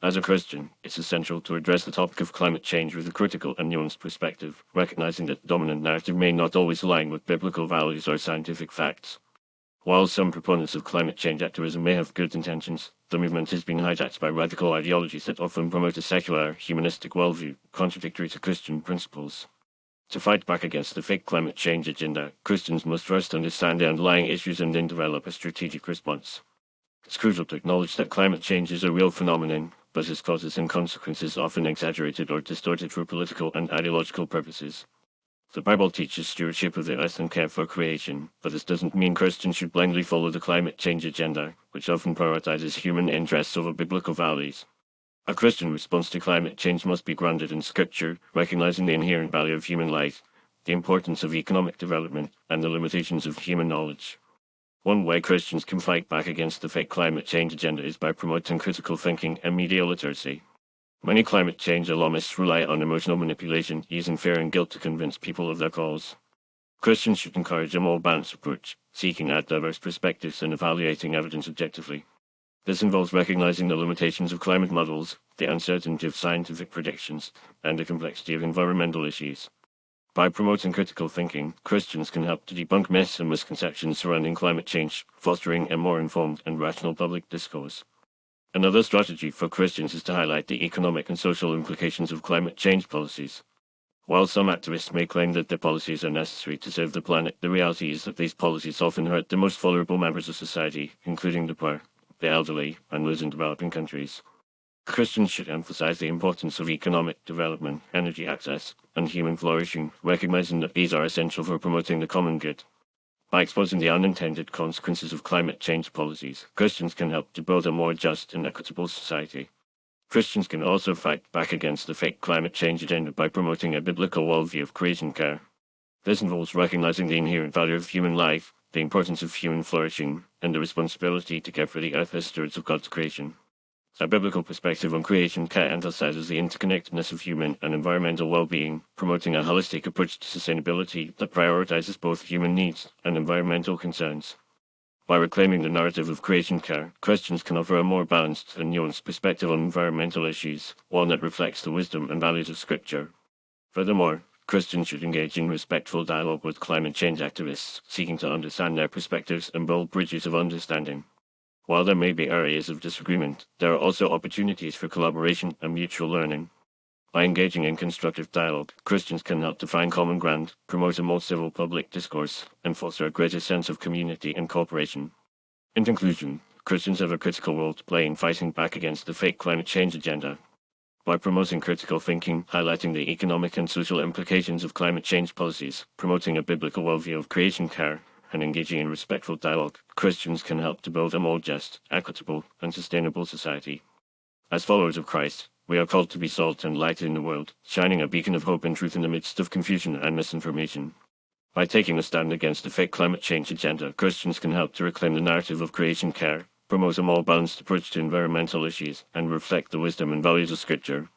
As a Christian, it's essential to address the topic of climate change with a critical and nuanced perspective, recognizing that the dominant narrative may not always align with biblical values or scientific facts. While some proponents of climate change activism may have good intentions, the movement has been hijacked by radical ideologies that often promote a secular, humanistic worldview, contradictory to Christian principles. To fight back against the fake climate change agenda, Christians must first understand the underlying issues and then develop a strategic response. It's crucial to acknowledge that climate change is a real phenomenon, but its causes and consequences are often exaggerated or distorted for political and ideological purposes. The Bible teaches stewardship of the earth and care for creation, but this doesn't mean Christians should blindly follow the climate change agenda, which often prioritizes human interests over biblical values. A Christian response to climate change must be grounded in Scripture, recognizing the inherent value of human life, the importance of economic development, and the limitations of human knowledge. One way Christians can fight back against the fake climate change agenda is by promoting critical thinking and media literacy. Many climate change alarmists rely on emotional manipulation, using fear and guilt to convince people of their cause. Christians should encourage a more balanced approach, seeking out diverse perspectives and evaluating evidence objectively. This involves recognizing the limitations of climate models, the uncertainty of scientific predictions, and the complexity of environmental issues. By promoting critical thinking, Christians can help to debunk myths and misconceptions surrounding climate change, fostering a more informed and rational public discourse. Another strategy for Christians is to highlight the economic and social implications of climate change policies. While some activists may claim that their policies are necessary to save the planet, the reality is that these policies often hurt the most vulnerable members of society, including the poor, the elderly, and those in developing countries. Christians should emphasize the importance of economic development, energy access, and human flourishing, recognizing that these are essential for promoting the common good. By exposing the unintended consequences of climate change policies, Christians can help to build a more just and equitable society. Christians can also fight back against the fake climate change agenda by promoting a biblical worldview of creation care. This involves recognizing the inherent value of human life, the importance of human flourishing, and the responsibility to care for the earth as stewards of God's creation. A biblical perspective on creation care emphasizes the interconnectedness of human and environmental well-being, promoting a holistic approach to sustainability that prioritizes both human needs and environmental concerns. By reclaiming the narrative of creation care, Christians can offer a more balanced and nuanced perspective on environmental issues, one that reflects the wisdom and values of Scripture. Furthermore, Christians should engage in respectful dialogue with climate change activists, seeking to understand their perspectives and build bridges of understanding. While there may be areas of disagreement, there are also opportunities for collaboration and mutual learning. By engaging in constructive dialogue, Christians can help to find common ground, promote a more civil public discourse, and foster a greater sense of community and cooperation. In conclusion, Christians have a critical role to play in fighting back against the fake climate change agenda. By promoting critical thinking, highlighting the economic and social implications of climate change policies, promoting a biblical worldview of creation care, and engaging in respectful dialogue, Christians can help to build a more just, equitable, and sustainable society. As followers of Christ, we are called to be salt and light in the world, shining a beacon of hope and truth in the midst of confusion and misinformation. By taking a stand against the fake climate change agenda, Christians can help to reclaim the narrative of creation care, promote a more balanced approach to environmental issues, and reflect the wisdom and values of Scripture.